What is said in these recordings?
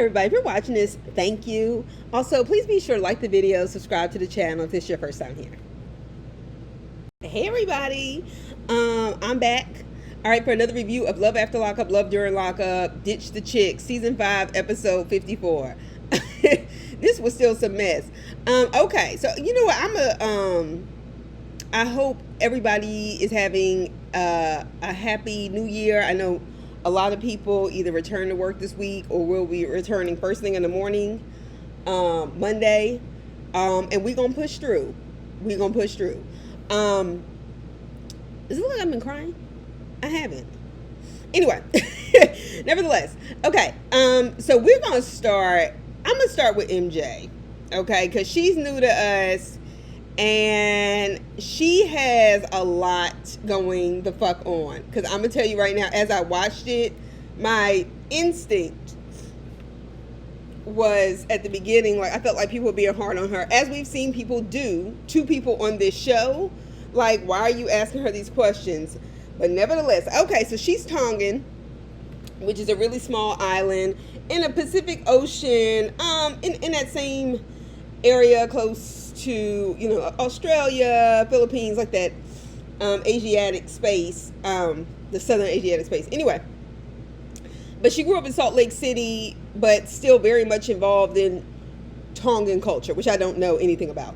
everybody, if you're watching this, thank you. Also, please be sure to like the video, subscribe to the channel if this is your first time here. Hey everybody, I'm back. All right, for another review of Love After Lockup, Love During Lockup, Ditch the Chick, Season 5, Episode 54. This was still some mess. Okay, so you know what, I hope everybody is having a happy new year. I know a lot of people either return to work this week or will be returning first thing in the morning, Monday. And we're going to push through. We're going to push through. Does it look like I've been crying? I haven't. Anyway, nevertheless. Okay. So we're going to start. I'm going to start with MJ. Okay. Because she's new to us. And she has a lot going the fuck on. Because I'm going to tell you right now, as I watched it, my instinct was at the beginning, like, I felt like people were being hard on her, as we've seen people do to people on this show. Like, why are you asking her these questions? But nevertheless, okay, so she's Tongan, which is a really small island in the Pacific Ocean, in that same area close to, you know, Australia, Philippines, like that Asiatic space, the southern Asiatic space. Anyway, but she grew up in Salt Lake City, but still very much involved in Tongan culture, which I don't know anything about.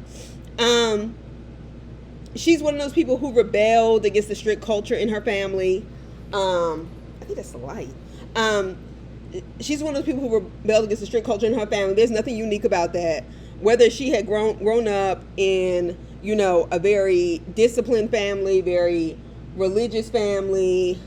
She's one of those people who rebelled against the strict culture in her family. I think that's the light. She's one of those people who rebelled against the strict culture in her family. There's nothing unique about that. Whether she had grown up in, you know, a very disciplined family, very religious family,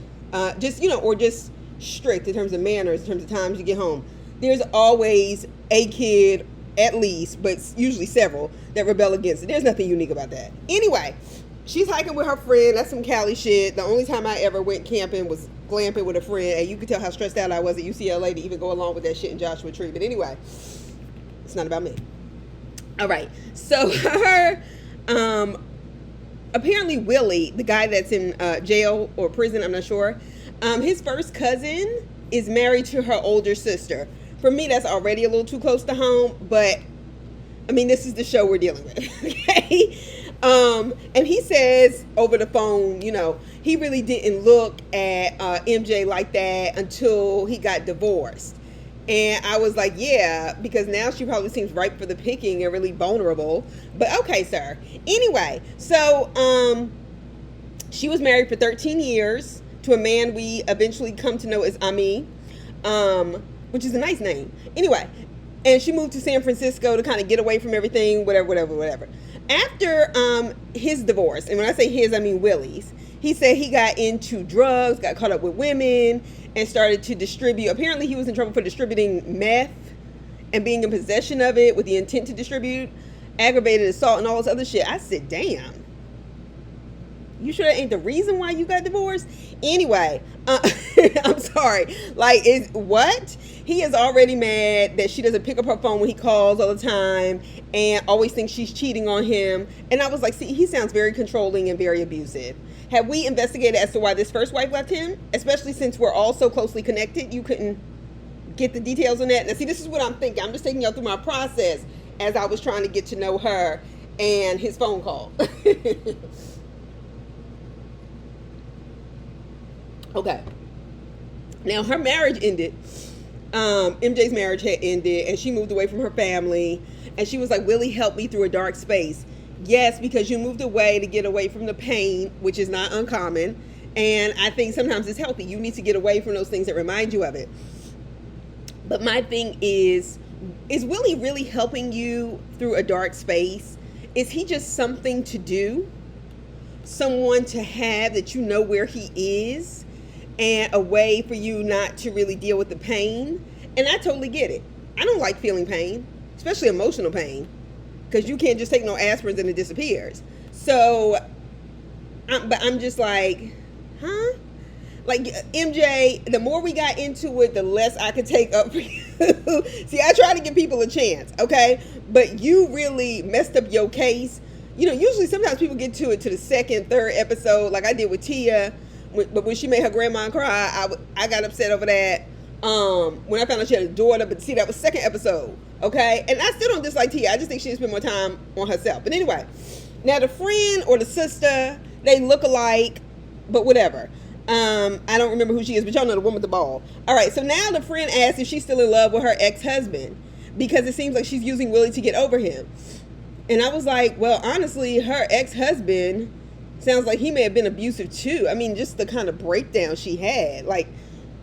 just, you know, or just strict in terms of manners, in terms of times you get home. There's always a kid, at least, but usually several, that rebel against it. There's nothing unique about that. Anyway, she's hiking with her friend. That's some Cali shit. The only time I ever went camping was glamping with a friend, and you could tell how stressed out I was at UCLA to even go along with that shit in Joshua Tree. But anyway, it's not about me. All right, so her, apparently Willie, the guy that's in jail or prison, I'm not sure, his first cousin is married to her older sister. For me, that's already a little too close to home, but, I mean, this is the show we're dealing with, okay? And he says over the phone, you know, he really didn't look at MJ like that until he got divorced. And I was like, yeah, because now she probably seems ripe for the picking and really vulnerable. But okay, sir. Anyway, so she was married for 13 years to a man we eventually come to know as Ami, which is a nice name. Anyway, and she moved to San Francisco to kind of get away from everything, whatever. After his divorce, and when I say his, I mean Willie's, he said he got into drugs, got caught up with women, and started to distribute. Apparently he was in trouble for distributing meth and being in possession of it with the intent to distribute, aggravated assault, and all this other shit. I said, damn. You sure that ain't the reason why you got divorced? Anyway, I'm sorry. Like, what? He is already mad that she doesn't pick up her phone when he calls all the time and always thinks she's cheating on him. And I was like, see, he sounds very controlling and very abusive. Have we investigated as to why this first wife left him? Especially since we're all so closely connected, you couldn't get the details on that. Now, see, this is what I'm thinking. I'm just taking y'all through my process as I was trying to get to know her and his phone call. Okay. Now, her marriage ended. MJ's marriage had ended, and she moved away from her family. And she was like, Willie helped me through a dark space. Yes, because you moved away to get away from the pain, which is not uncommon. And I think sometimes it's healthy. You need to get away from those things that remind you of it. But my thing is Willie really helping you through a dark space? Is he just something to do? Someone to have that you know where he is? And a way for you not to really deal with the pain? And I totally get it. I don't like feeling pain, especially emotional pain, because you can't just take no aspirins and it disappears. So, but I'm just like, huh? Like, MJ, the more we got into it, the less I could take up for you. See, I try to give people a chance, okay? But you really messed up your case. You know, usually sometimes people get to it to the second, third episode, like I did with Tia. But when she made her grandma cry, I got upset over that. When I found out she had a daughter, but see, that was second episode. Okay, and I still don't dislike Tia. I just think she needs to spend more time on herself. But anyway, now the friend or the sister, they look alike, but whatever. I don't remember who she is, but y'all know the woman with the ball. All right, so now the friend asks if she's still in love with her ex-husband because it seems like she's using Willie to get over him. And I was like, well, honestly, her ex-husband sounds like he may have been abusive too. I mean, just the kind of breakdown she had, like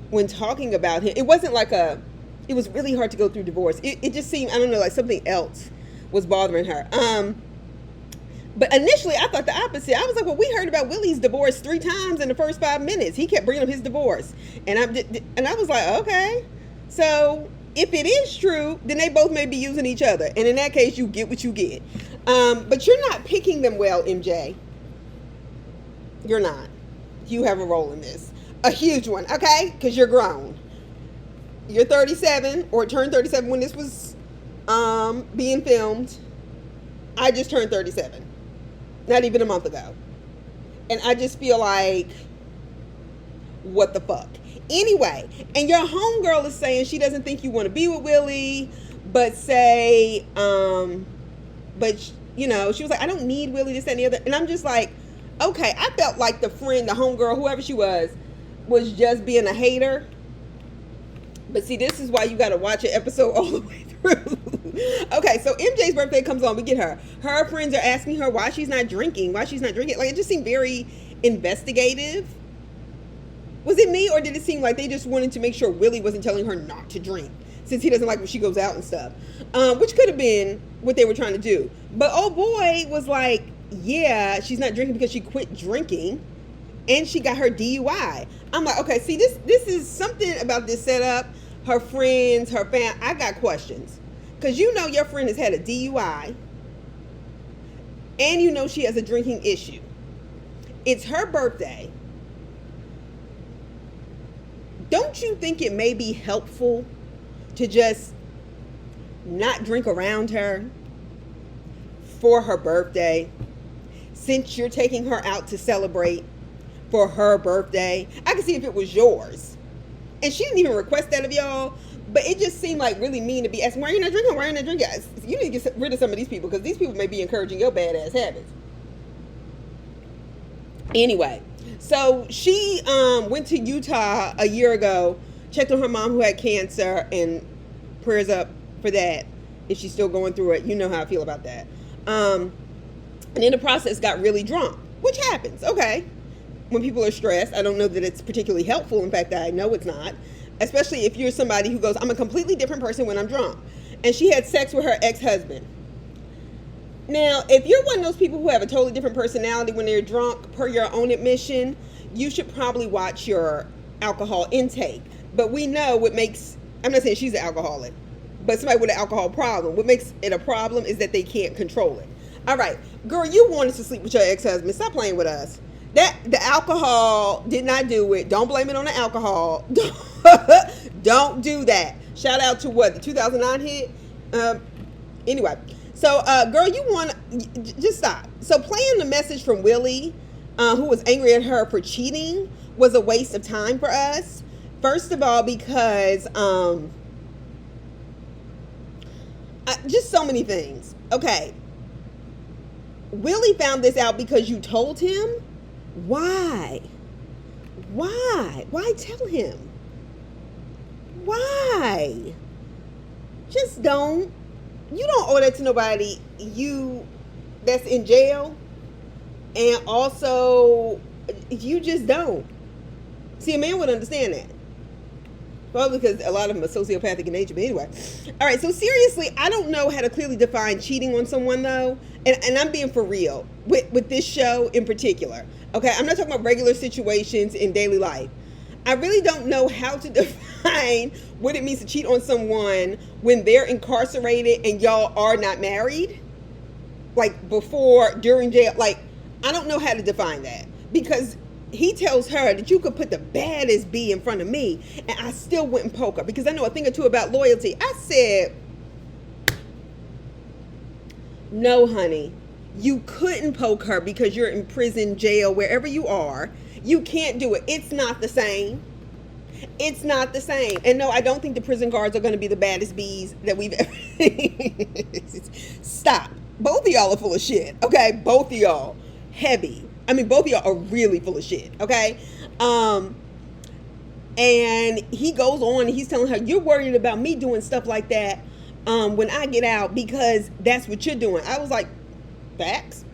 when talking about him, it wasn't like it was really hard to go through divorce. It just seemed, I don't know, like something else was bothering her. But initially, I thought the opposite. I was like, well, we heard about Willie's divorce 3 times in the first 5 minutes. He kept bringing up his divorce. And I was like, okay. So if it is true, then they both may be using each other. And in that case, you get what you get. But you're not picking them well, MJ. You're not. You have a role in this. A huge one, okay? Because you're grown. You're 37, or turned 37 when this was being filmed. I just turned 37. Not even a month ago. And I just feel like, what the fuck? Anyway, and your homegirl is saying she doesn't think you want to be with Willie, but say, but, you know, she was like, I don't need Willie, this, that, and the other. And I'm just like, okay, I felt like the friend, the homegirl, whoever she was just being a hater. But see, this is why you got to watch an episode all the way through. Okay, so MJ's birthday comes on. We get her. Her friends are asking her why she's not drinking. Like, it just seemed very investigative. Was it me, or did it seem like they just wanted to make sure Willie wasn't telling her not to drink, since he doesn't like when she goes out and stuff? Which could have been what they were trying to do. But oh boy was like, yeah, she's not drinking because she quit drinking. And she got her DUI. I'm like, okay, see, this is something about this setup. Her friends, her fam. I got questions. Because you know your friend has had a DUI. And you know she has a drinking issue. It's her birthday. Don't you think it may be helpful to just not drink around her for her birthday? Since you're taking her out to celebrate for her birthday. I can see if it was yours. And she didn't even request that of y'all. But it just seemed like really mean to be asking, why are you not drinking? Why are you not drinking? You need to get rid of some of these people, because these people may be encouraging your badass habits. Anyway, so she went to Utah a year ago, checked on her mom who had cancer, and prayers up for that. If she's still going through it, you know how I feel about that. And in the process got really drunk, which happens, okay? When people are stressed. I don't know that it's particularly helpful. In fact, I know it's not. Especially if you're somebody who goes, I'm a completely different person when I'm drunk. And she had sex with her ex-husband. Now, if you're one of those people who have a totally different personality when they're drunk, per your own admission, you should probably watch your alcohol intake. But we know what makes, I'm not saying she's an alcoholic, but somebody with an alcohol problem, what makes it a problem is that they can't control it. All right, girl, you wanted to sleep with your ex-husband. Stop playing with us. The alcohol did not do it. Don't blame it on the alcohol. Don't do that. Shout out to what, the 2009 hit? Anyway, so girl, you want to just stop. So playing the message from Willie, who was angry at her for cheating, was a waste of time for us. First of all, because just so many things. Okay, Willie found this out because you told him. Why? Why tell him? Why? Just don't. You don't owe that to nobody. You that's in jail. And also, you just don't. See, a man would understand that. Probably because a lot of them are sociopathic in nature. But anyway. All right, so seriously, I don't know how to clearly define cheating on someone, though. And I'm being for real with this show in particular. Okay, I'm not talking about regular situations in daily life. I really don't know how to define what it means to cheat on someone when they're incarcerated and y'all are not married. Like before, during jail. Like, I don't know how to define that. Because he tells her that you could put the baddest bee in front of me and I still wouldn't poke her because I know a thing or two about loyalty. I said, no, honey. You couldn't poke her because you're in prison, jail, wherever you are. You can't do it. It's not the same. It's not the same. And no, I don't think the prison guards are going to be the baddest bees that we've ever. Stop. Both of y'all are full of shit. Okay, both of y'all heavy. I mean, both of y'all are really full of shit. Okay. And he goes on and he's telling her, you're worried about me doing stuff like that when I get out because that's what you're doing. I was like, facts.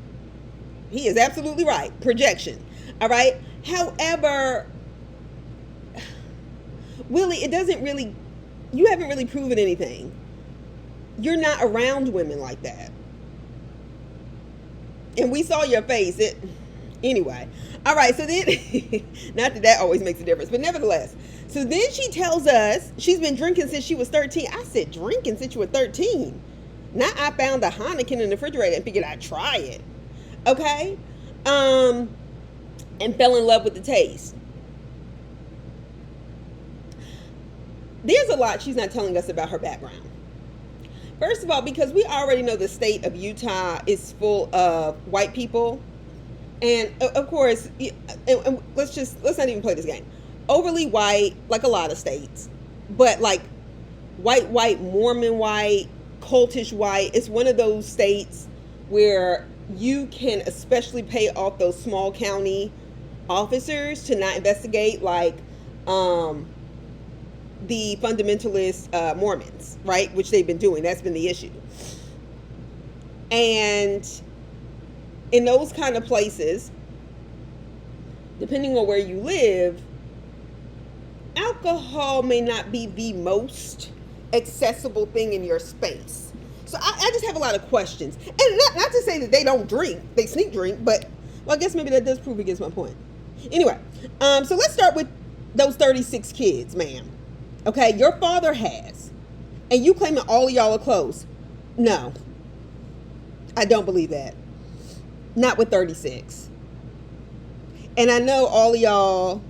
He is absolutely right. Projection. All right. However, Willie, it doesn't really, you haven't really proven anything. You're not around women like that. And we saw your face. Anyway. All right. So then, not that that always makes a difference, but nevertheless. So then she tells us she's been drinking since she was 13. I said, drinking since you were 13. Now I found a Heineken in the refrigerator and figured I'd try it. Okay. And fell in love with the taste. There's a lot she's not telling us about her background. First of all, because we already know the state of Utah is full of white people. And of course, let's not even play this game. Overly white, like a lot of states. But like white, Mormon white, cultish white. It's one of those states where you can especially pay off those small county officers to not investigate, like the fundamentalist Mormons, right? Which they've been doing. That's been the issue. And in those kind of places, depending on where you live, alcohol may not be the most accessible thing in your space. So I just have a lot of questions. And not to say that they don't drink, they sneak drink, but well, I guess maybe that does prove against my point. Anyway, so let's start with those 36 kids, ma'am. Okay, your father has. And you claiming all of y'all are close. No. I don't believe that. Not with 36. And I know all of y'all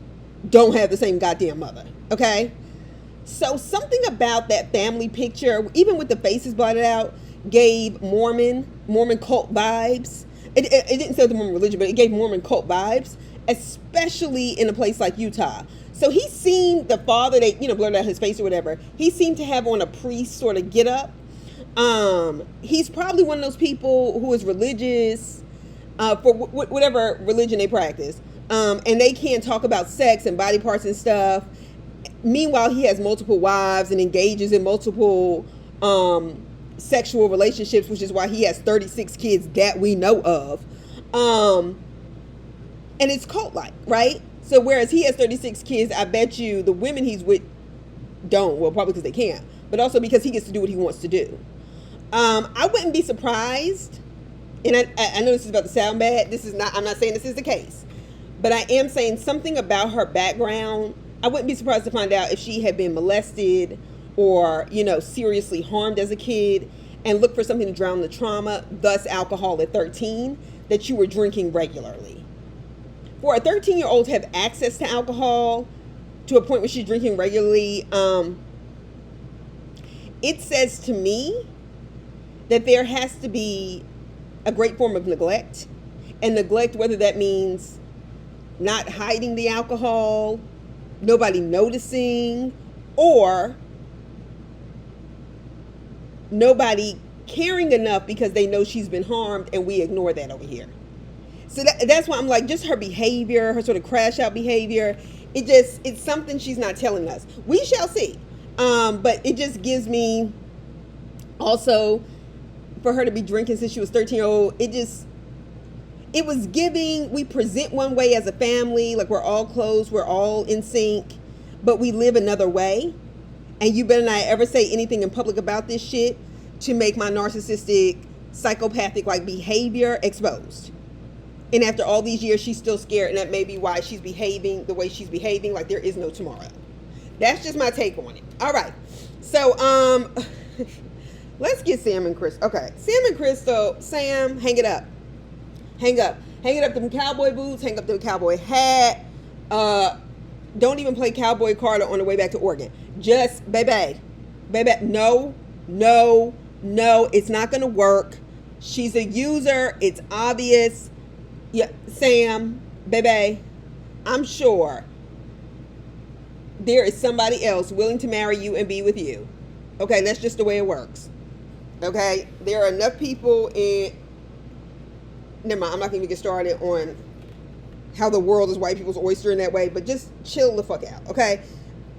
don't have the same goddamn mother. Okay? So something about that family picture, even with the faces blotted out, gave Mormon cult vibes. It didn't say the Mormon religion, but it gave Mormon cult vibes, especially in a place like Utah. So he seemed, the father, they, blurred out his face or whatever, he seemed to have on a priest sort of get up. He's probably one of those people who is religious for whatever religion they practice. And they can't talk about sex and body parts and stuff. Meanwhile, he has multiple wives and engages in multiple sexual relationships, which is why he has 36 kids that we know of. And it's cult-like, right? So whereas he has 36 kids, I bet you the women he's with don't. Well, probably because they can't. But also because he gets to do what he wants to do. I wouldn't be surprised. And I know this is about to sound bad. I'm not saying this is the case. But I am saying something about her background. I wouldn't be surprised to find out if she had been molested or, seriously harmed as a kid and look for something to drown the trauma, thus alcohol at 13, that you were drinking regularly. For a 13-year-old to have access to alcohol to a point where she's drinking regularly, it says to me that there has to be a great form of neglect. And neglect, whether that means not hiding the alcohol, nobody noticing, or nobody caring enough because they know she's been harmed and we ignore that over here. So that's why I'm like, just her behavior, her sort of crash out behavior, it's something she's not telling us. We shall see. But it just gives me also, for her to be drinking since she was 13-year-old, it was giving, we present one way as a family, like we're all close, we're all in sync, but we live another way. And you better not ever say anything in public about this shit to make my narcissistic, psychopathic like behavior exposed. And after all these years, she's still scared, and that may be why she's behaving the way she's behaving, like there is no tomorrow. That's just my take on it. All right. So, let's get Sam and Crystal. Okay. Sam and Crystal. Sam, hang it up. Hang up. Hang it up them cowboy boots. Hang up the cowboy hat. Don't even play Cowboy Carter on the way back to Oregon. Just, baby. No. It's not going to work. She's a user. It's obvious. Yeah, Sam, baby, I'm sure there is somebody else willing to marry you and be with you. Okay, that's just the way it works. Okay, there are enough people in. Never mind, I'm not going to get started on how the world is white people's oyster in that way, but just chill the fuck out, okay?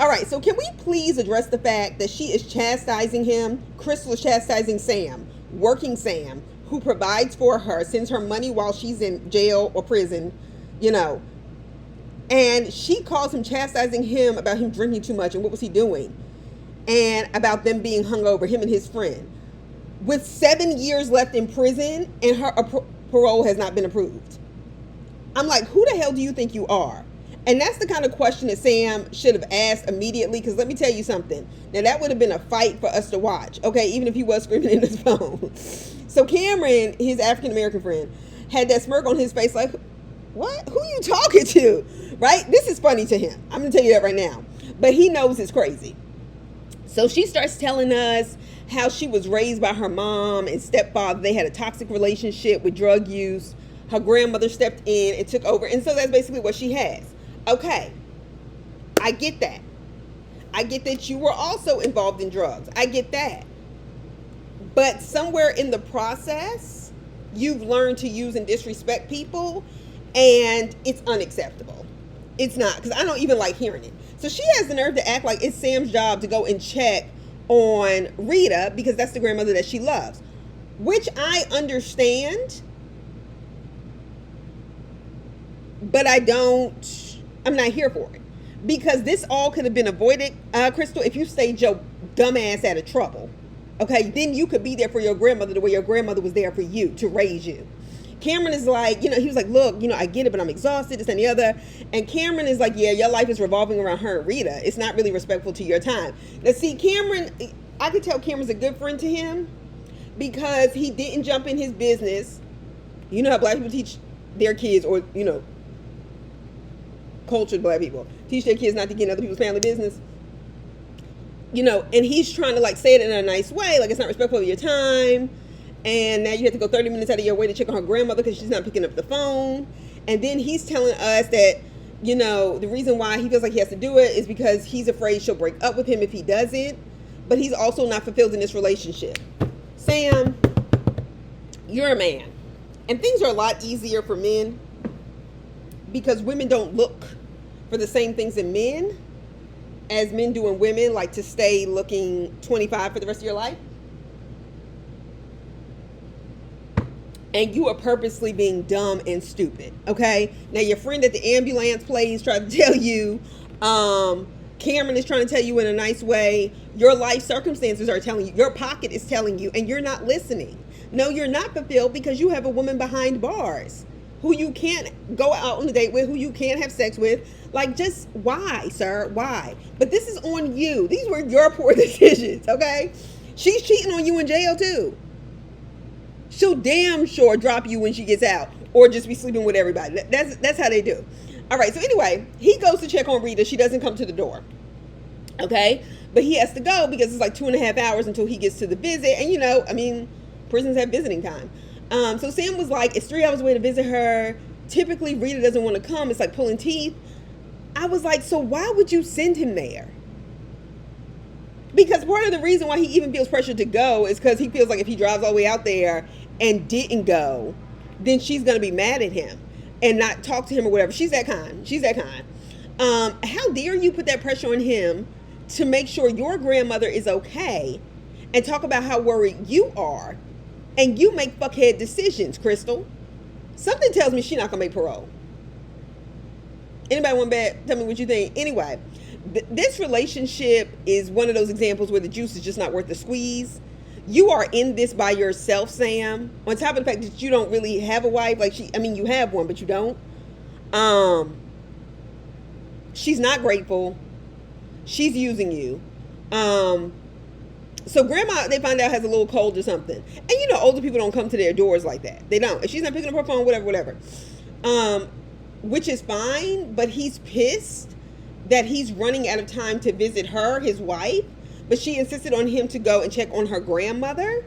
All right, so can we please address the fact that she is chastising him? Crystal is chastising Sam, working Sam, who provides for her, sends her money while she's in jail or prison, you know. And she calls him, chastising him about him drinking too much and what was he doing, and about them being hungover, him and his friend, with 7 years left in prison, and her parole has not been approved. I'm like, who the hell do you think you are? And that's the kind of question that Sam should have asked immediately, because let me tell you something. Now, that would have been a fight for us to watch, okay, even if he was screaming in his phone. So Cameron, his African-American friend, had that smirk on his face like, what? Who are you talking to? Right? This is funny to him. I'm going to tell you that right now. But he knows it's crazy. So she starts telling us how she was raised by her mom and stepfather. They had a toxic relationship with drug use. Her grandmother stepped in and took over. And so that's basically what she has. Okay. I get that. I get that you were also involved in drugs. I get that. But somewhere in the process, you've learned to use and disrespect people, and it's unacceptable. It's not, because I don't even like hearing it. So she has the nerve to act like it's Sam's job to go and check on Rita because that's the grandmother that she loves, which I understand, but I'm not here for it, because this all could have been avoided, Crystal, if you stayed your dumbass out of trouble. Okay, then you could be there for your grandmother the way your grandmother was there for you to raise you. Cameron is like, he was like, look, I get it, but I'm exhausted, this and the other. And Cameron is like, yeah, your life is revolving around her and Rita. It's not really respectful to your time. Now, see, Cameron, I could tell Cameron's a good friend to him because he didn't jump in his business. You know how black people teach their kids, or, cultured black people, teach their kids not to get in other people's family business. And he's trying to, say it in a nice way, like it's not respectful of your time. And now you have to go 30 minutes out of your way to check on her grandmother because she's not picking up the phone. And then he's telling us that, the reason why he feels like he has to do it is because he's afraid she'll break up with him if he doesn't. But he's also not fulfilled in this relationship. Sam, you're a man. And things are a lot easier for men because women don't look for the same things in men as men do in women, like to stay looking 25 for the rest of your life. And you are purposely being dumb and stupid, okay? Now, your friend at the ambulance place tried to tell you, Cameron is trying to tell you in a nice way, your life circumstances are telling you, your pocket is telling you, and you're not listening. No, you're not fulfilled because you have a woman behind bars who you can't go out on a date with, who you can't have sex with. Like, just why, sir? Why? But this is on you. These were your poor decisions, okay? She's cheating on you in jail, too. She'll damn sure drop you when she gets out, or just be sleeping with everybody. That's how they do. All right, so anyway, he goes to check on Rita. She doesn't come to the door, okay? But he has to go because it's like 2.5 hours until he gets to the visit. And, prisons have visiting time. So Sam was like, it's 3 hours away to visit her. Typically, Rita doesn't want to come. It's like pulling teeth. I was like, so why would you send him there? Because part of the reason why he even feels pressured to go is because he feels like if he drives all the way out there and didn't go, then she's going to be mad at him and not talk to him or whatever. She's that kind. How dare you put that pressure on him to make sure your grandmother is okay and talk about how worried you are, and you make fuckhead decisions, Crystal. Something tells me she's not going to make parole. Anybody want to bet? Tell me what you think. Anyway, this relationship is one of those examples where the juice is just not worth the squeeze. You are in this by yourself, Sam. On top of the fact that you don't really have a wife. You have one, but you don't. She's not grateful. She's using you. So grandma, they find out, has a little cold or something. And older people don't come to their doors like that. They don't. If she's not picking up her phone, whatever. Which is fine, but he's pissed that he's running out of time to visit her, his wife, but she insisted on him to go and check on her grandmother.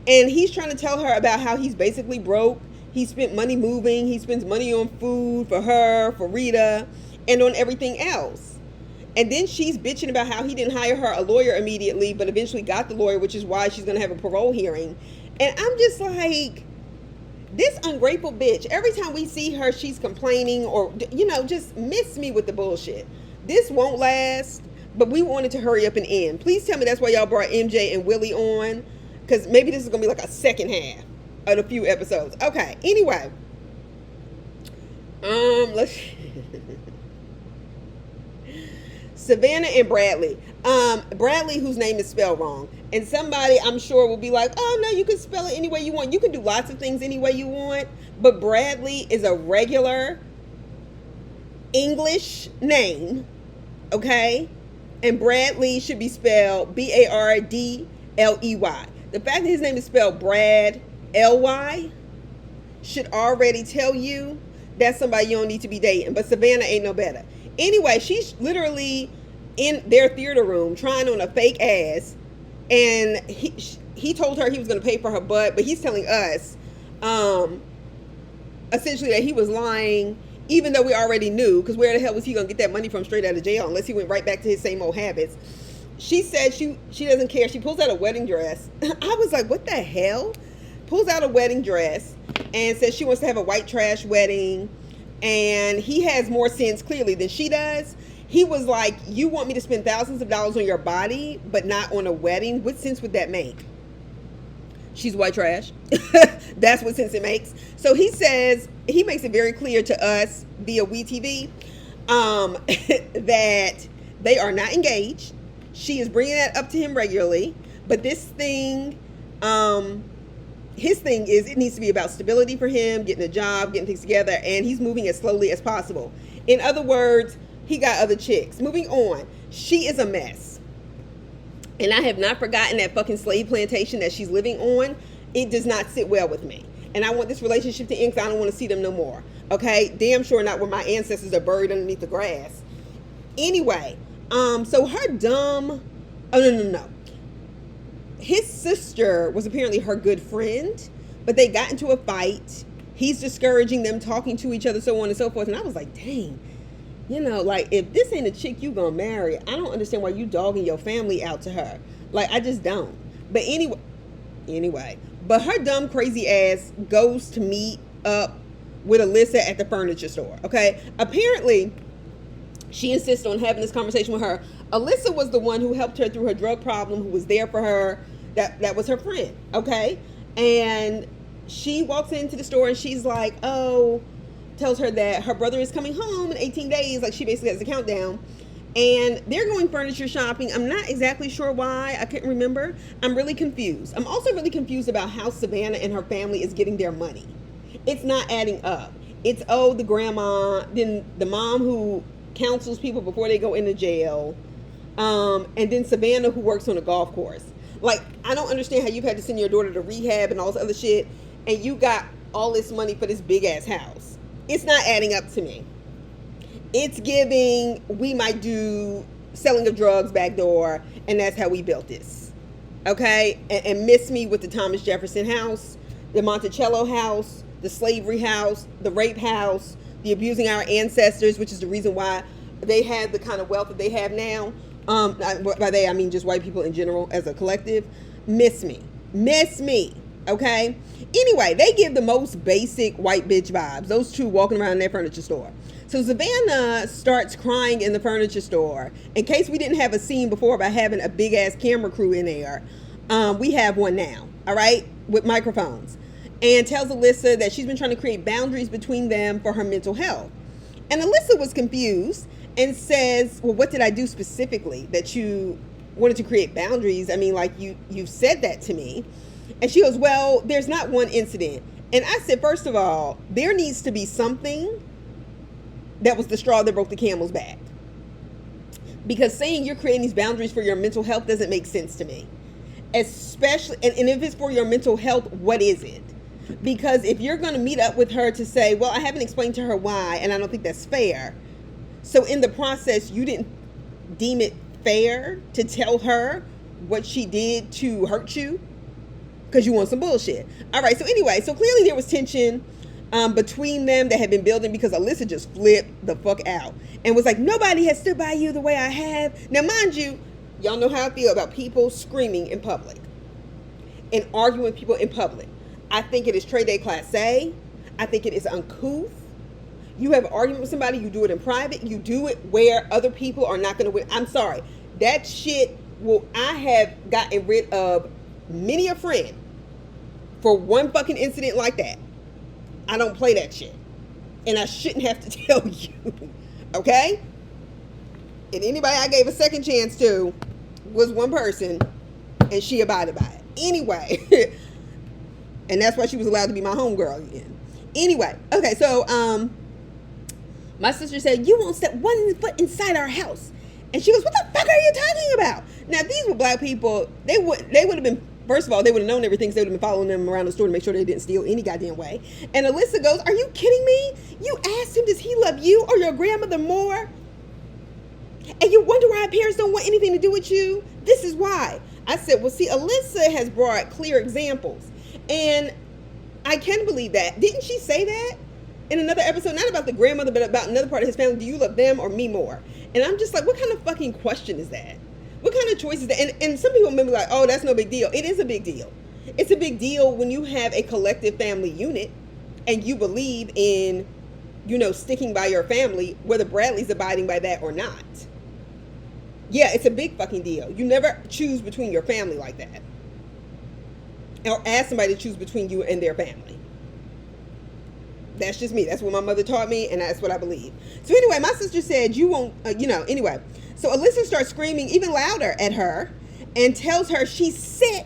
And he's trying to tell her about how he's basically broke. He spent money moving. He spends money on food for her, for Rita, and on everything else. And then she's bitching about how he didn't hire her a lawyer immediately, but eventually got the lawyer, which is why she's going to have a parole hearing. And I'm just like, this ungrateful bitch, every time we see her, she's complaining or, just miss me with the bullshit. This won't last, but we wanted to hurry up and end. Please tell me that's why y'all brought MJ and Willie on, because maybe this is going to be like a second half of a few episodes. Okay, anyway. Let's... Savannah and Bradley. Bradley, whose name is spelled wrong. And somebody, I'm sure, will be like, oh, no, you can spell it any way you want. You can do lots of things any way you want. But Bradley is a regular English name, okay? And Bradley should be spelled Bardley. The fact that his name is spelled Brad, Ly, should already tell you that's somebody you don't need to be dating. But Savannah ain't no better. Anyway, she's literally in their theater room trying on a fake ass, and he told her he was going to pay for her butt, but he's telling us essentially that he was lying, even though we already knew, because where the hell was he going to get that money from straight out of jail unless he went right back to his same old habits. She said she doesn't care. She pulls out a wedding dress. I was like, what the hell? Pulls out a wedding dress and says she wants to have a white trash wedding. And he has more sense, clearly, than she does. He was like, you want me to spend thousands of dollars on your body, but not on a wedding? What sense would that make? She's white trash. That's what sense it makes. So he says, he makes it very clear to us via WeTV that they are not engaged. She is bringing that up to him regularly. But this thing... his thing is it needs to be about stability for him, getting a job, getting things together, and he's moving as slowly as possible. In other words, he got other chicks. Moving on, she is a mess. And I have not forgotten that fucking slave plantation that she's living on. It does not sit well with me. And I want this relationship to end because I don't want to see them no more. Okay? Damn sure not where my ancestors are buried underneath the grass. Anyway, so her dumb... Oh, no. His sister was apparently her good friend, but they got into a fight. He's discouraging them talking to each other, so on and so forth. And I was like, dang, like, if this ain't a chick you gonna marry, I don't understand why you dogging your family out to her. Like, I just don't. But anyway, but her dumb, crazy ass goes to meet up with Alyssa at the furniture store, okay? Apparently, she insists on having this conversation with her. Alyssa was the one who helped her through her drug problem, who was there for her. That was her friend, okay? And she walks into the store and she's like, tells her that her brother is coming home in 18 days. Like, she basically has a countdown. And they're going furniture shopping. I'm not exactly sure why. I couldn't remember. I'm really confused. I'm also really confused about how Savannah and her family is getting their money. It's not adding up. It's, the grandma, then the mom who counsels people before they go into jail, and then Savannah who works on a golf course. Like, I don't understand how you've had to send your daughter to rehab and all this other shit, and you got all this money for this big ass house. It's not adding up to me. It's giving, we might do selling of drugs backdoor, and that's how we built this. Okay? And miss me with the Thomas Jefferson house, the Monticello house, the slavery house, the rape house, the abusing our ancestors, which is the reason why they had the kind of wealth that they have now. By they, I mean just white people in general as a collective. Miss me, okay? Anyway, they give the most basic white bitch vibes, those two walking around their furniture store. So Savannah starts crying in the furniture store. In case we didn't have a scene before by having a big ass camera crew in there, we have one now, all right, with microphones. And tells Alyssa that she's been trying to create boundaries between them for her mental health. And Alyssa was confused and says, well, what did I do specifically that you wanted to create boundaries? I mean, like, you said that to me. And she goes, well, there's not one incident. And I said, first of all, there needs to be something that was the straw that broke the camel's back. Because saying you're creating these boundaries for your mental health doesn't make sense to me. Especially, and if it's for your mental health, what is it? Because if you're going to meet up with her to say, well, I haven't explained to her why, and I don't think that's fair. So in the process, you didn't deem it fair to tell her what she did to hurt you because you want some bullshit. All right. So anyway, so clearly there was tension. between them that had been building, because Alyssa just flipped the fuck out and was like, nobody has stood by you the way I have. Now, mind you, y'all know how I feel about people screaming in public and arguing with people in public. I think it is trait de classe. I think it is uncouth. You have an argument with somebody, you do it in private. You do it where other people are not going to win. I'm sorry. That shit I have gotten rid of many a friend for one fucking incident like that. I don't play that shit. And I shouldn't have to tell you. Okay? And anybody I gave a second chance to was one person, and she abided by it. Anyway. And that's why she was allowed to be my homegirl again. Anyway. Okay, so my sister said, you won't step one foot inside our house. And she goes, what the fuck are you talking about? Now, these were black people. They would have been, first of all, they would have known everything, so they would have been following them around the store to make sure they didn't steal any goddamn way. And Alyssa goes, are you kidding me? You asked him, does he love you or your grandmother more? And you wonder why our parents don't want anything to do with you? This is why. I said, well, see, Alyssa has brought clear examples. And I can believe that. Didn't she say that in another episode? Not about the grandmother, but about another part of his family. Do you love them or me more? And I'm just like, what kind of fucking question is that? What kind of choice is that? And some people may be like, oh, that's no big deal. It is a big deal. It's a big deal when you have a collective family unit and you believe in, sticking by your family, whether Bradley's abiding by that or not. Yeah, it's a big fucking deal. You never choose between your family like that. Or ask somebody to choose between you and their family. That's just me. That's what my mother taught me, and that's what I believe. So anyway, my sister said, you won't, anyway. So Alyssa starts screaming even louder at her and tells her she's sick.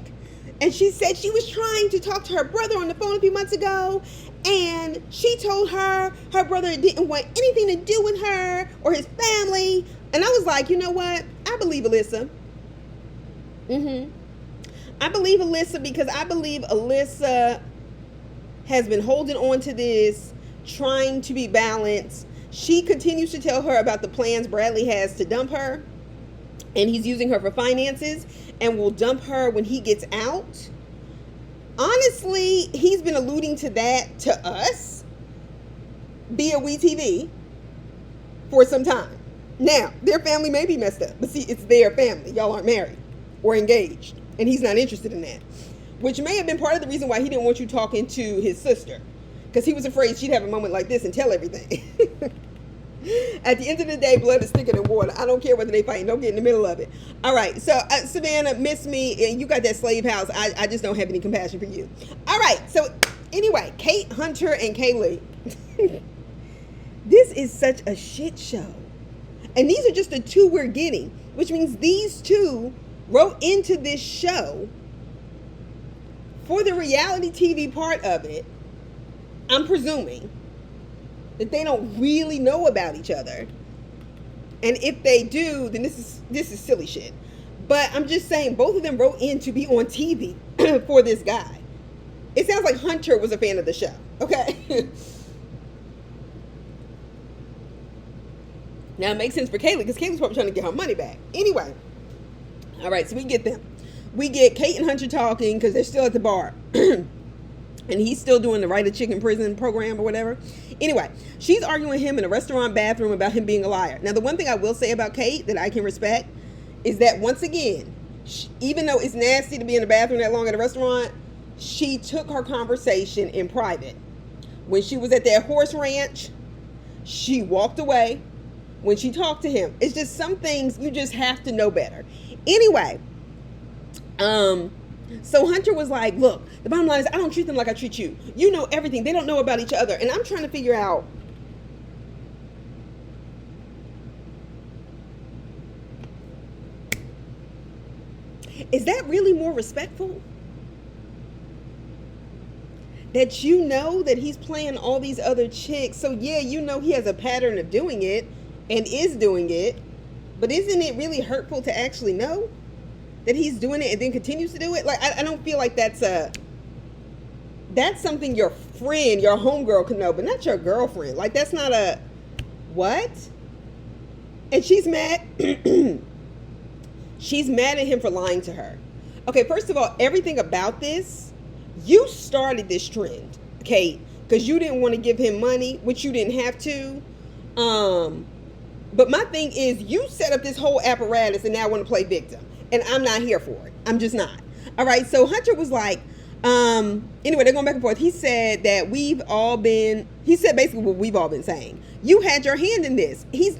And she said she was trying to talk to her brother on the phone a few months ago, and she told her brother didn't want anything to do with her or his family. And I was like, you know what? I believe Alyssa. I believe Alyssa because I believe Alyssa has been holding on to this, trying to be balanced. She continues to tell her about the plans Bradley has to dump her, and he's using her for finances and will dump her when he gets out. Honestly, he's been alluding to that to us via WeTV for some time. Now, their family may be messed up, but see, it's their family. Y'all aren't married or engaged, and he's not interested in that. Which may have been part of the reason why he didn't want you talking to his sister. Because he was afraid she'd have a moment like this and tell everything. At the end of the day, blood is thicker than water. I don't care whether they fight. Don't get in the middle of it. All right. So, Savannah, miss me. And you got that slave house. I just don't have any compassion for you. All right. So, anyway, Kate, Hunter, and Kaylee. This is such a shit show. And these are just the two we're getting. Which means these two wrote into this show for the reality TV part of it. I'm presuming that they don't really know about each other. And if they do, then this is silly shit. But I'm just saying, both of them wrote in to be on TV for this guy. It sounds like Hunter was a fan of the show. Okay? Now it makes sense for Kaylee, because Kaylee's probably trying to get her money back. Anyway. All right, so we get them. We get Kate and Hunter talking because they're still at the bar. And he's still doing the Right of Chicken Prison program or whatever. Anyway, she's arguing with him in a restaurant bathroom about him being a liar. Now, the one thing I will say about Kate that I can respect is that, once again, even though it's nasty to be in the bathroom that long at a restaurant, she took her conversation in private. When she was at that horse ranch, she walked away when she talked to him. It's just some things you just have to know better. Anyway, so Hunter was like, look, the bottom line is I don't treat them like I treat you. You know everything. They don't know about each other. And I'm trying to figure out, is that really more respectful? That you know that he's playing all these other chicks. So yeah, you know he has a pattern of doing it and is doing it. But isn't it really hurtful to actually know that he's doing it and then continues to do it? Like, I don't feel like that's something your friend, your homegirl could know, but not your girlfriend. Like, that's not a, what? And she's mad. She's mad at him for lying to her. Okay, first of all, everything about this, you started this trend, Kate. because you didn't want to give him money, which you didn't have to. But my thing is, you set up this whole apparatus and now want to play victim, and I'm not here for it. I'm just not. All right. So Hunter was like, anyway, they're going back and forth. He said that he said basically what we've all been saying. You had your hand in this. He's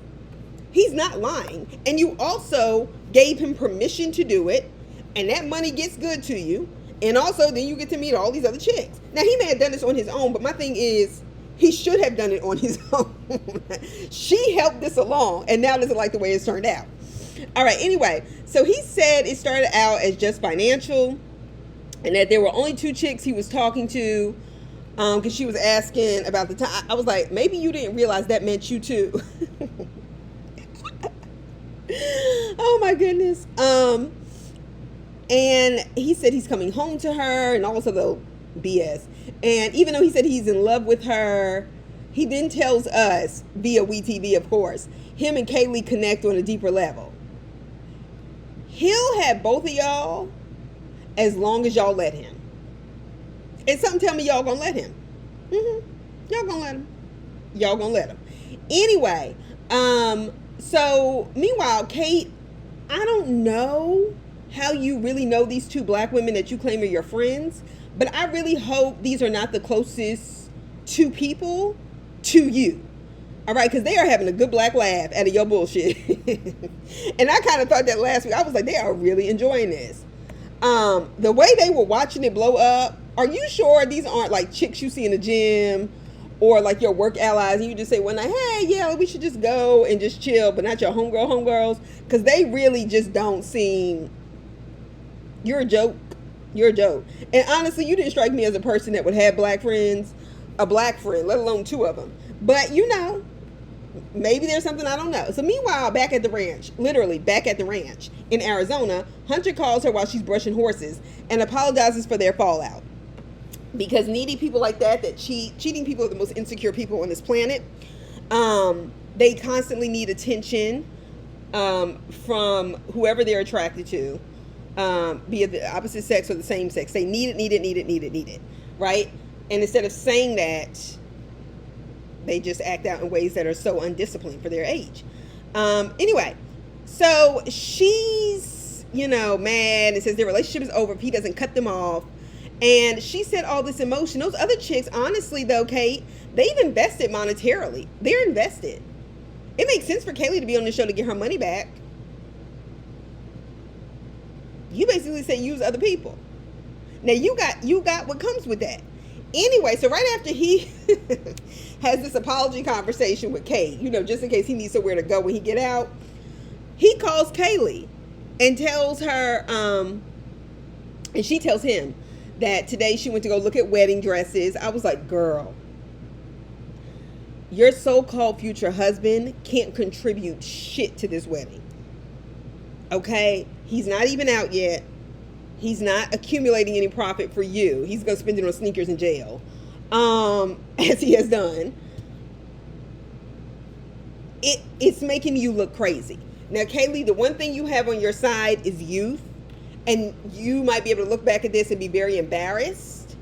not lying. And you also gave him permission to do it. And that money gets good to you. And also then you get to meet all these other chicks. Now he may have done this on his own, but my thing is, he should have done it on his own. She helped this along, and now doesn't like the way it's turned out. All right, anyway, so he said it started out as just financial, and that there were only 2 chicks he was talking to, because she was asking about the time. I was like, maybe you didn't realize that meant you too. Oh my goodness. And he said he's coming home to her, and also the BS. And even though he said he's in love with her, he then tells us, via WeTV of course, him and Kaylee connect on a deeper level. He'll have both of y'all as long as y'all let him. And something tell me y'all gonna let him. Y'all gonna let him. Y'all gonna let him. Anyway, so meanwhile, Kate, I don't know how you really know these 2 black women that you claim are your friends, but I really hope these are not the closest 2 people to you. All right, because they are having a good black laugh out of your bullshit. And I kind of thought that last week. I was like, they are really enjoying this. The way they were watching it blow up, are you sure these aren't like chicks you see in the gym or like your work allies, and you just say one night, hey, yeah, we should just go and just chill, but not your homegirls? Because they really just don't seem... You're a joke. You're a joke. And honestly, you didn't strike me as a person that would have black friends, a black friend, let alone 2 of them. But, you know, maybe there's something I don't know. So meanwhile, back at the ranch, literally back at the ranch in Arizona, Hunter calls her while she's brushing horses and apologizes for their fallout. Because needy people like that cheating people are the most insecure people on this planet. They constantly need attention from whoever they're attracted to. Be it the opposite sex or the same sex. They need it, right? And instead of saying that, they just act out in ways that are so undisciplined for their age. Anyway, so she's, mad and says their relationship is over if he doesn't cut them off. And she said all this emotion. Those other chicks, honestly though, Kate, they've invested monetarily. They're invested. It makes sense for Kaylee to be on the show to get her money back. You basically say use other people. Now you got what comes with that. Anyway, so right after he has this apology conversation with Kate, just in case he needs somewhere to go when he get out, he calls Kaylee and tells her, and she tells him that today she went to go look at wedding dresses. I was like, girl, your so-called future husband can't contribute shit to this wedding. Okay? He's not even out yet. He's not accumulating any profit for you. He's going to spend it on sneakers in jail, as he has done. It's making you look crazy. Now, Kaylee, the one thing you have on your side is youth, and you might be able to look back at this and be very embarrassed,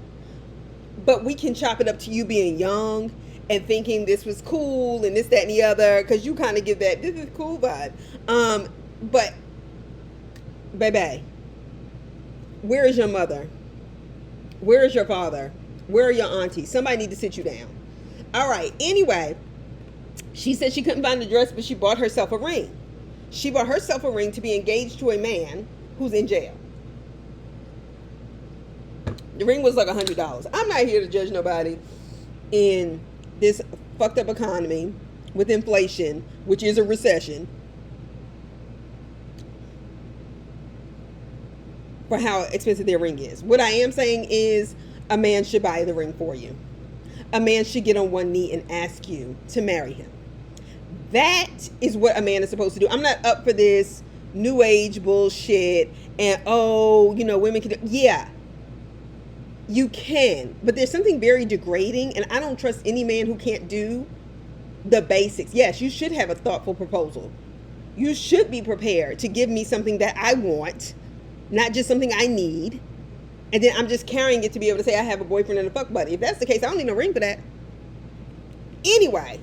but we can chop it up to you being young and thinking this was cool and this, that, and the other, because you kind of give that, this is cool vibe. But, baby, where is your mother? Where is your father? Where are your aunties? Somebody need to sit you down. All right. Anyway, she said she couldn't find the dress, but she bought herself a ring. She bought herself a ring to be engaged to a man who's in jail. The ring was like $100. I'm not here to judge nobody in this fucked up economy with inflation, which is a recession, for how expensive their ring is. What I am saying is a man should buy the ring for you. A man should get on one knee and ask you to marry him. That is what a man is supposed to do. I'm not up for this new age bullshit and, women can do. Yeah, you can. But there's something very degrading, and I don't trust any man who can't do the basics. Yes, you should have a thoughtful proposal. You should be prepared to give me something that I want, not just something I need. And then I'm just carrying it to be able to say I have a boyfriend and a fuck buddy. If that's the case, I don't need no ring for that. Anyway,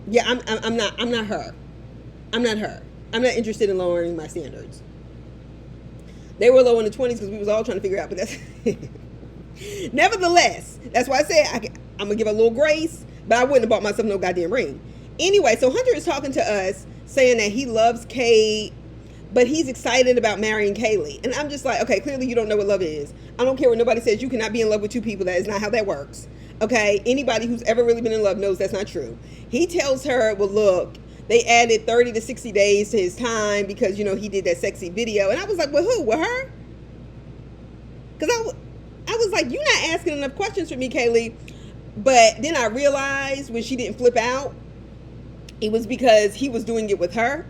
yeah, I'm not her. I'm not her. I'm not interested in lowering my standards. They were low in the 20s because we was all trying to figure out, but that's nevertheless, that's why I said I'm gonna give a little grace, but I wouldn't have bought myself no goddamn ring. Anyway, so Hunter is talking to us saying that he loves Kaye, but he's excited about marrying Kaylee. And I'm just like, okay, clearly you don't know what love is. I don't care what nobody says. You cannot be in love with two people. That is not how that works. Okay? Anybody who's ever really been in love knows that's not true. He tells her, well, look, they added 30 to 60 days to his time because, you know, he did that sexy video. And I was like, well, who? With her? Because I was like, you're not asking enough questions for me, Kaylee. But then I realized when she didn't flip out, it was because he was doing it with her.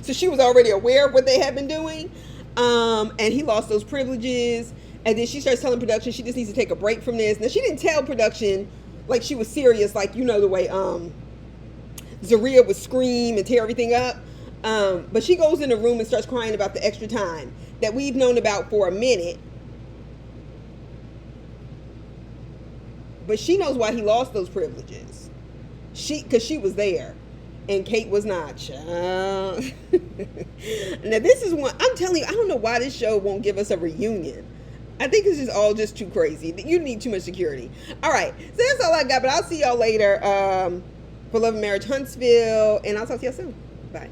So she was already aware of what they had been doing. And he lost those privileges. And then she starts telling production she just needs to take a break from this. Now, she didn't tell production like she was serious, like, you know, the way Zaria would scream and tear everything up. But she goes in the room and starts crying about the extra time that we've known about for a minute. But she knows why he lost those privileges. Because she was there. And Kate was not. Now, this is one, I'm telling you, I don't know why this show won't give us a reunion. I think this is all just too crazy. You need too much security. All right. So that's all I got. But I'll see y'all later for Love and Marriage Huntsville. And I'll talk to y'all soon. Bye.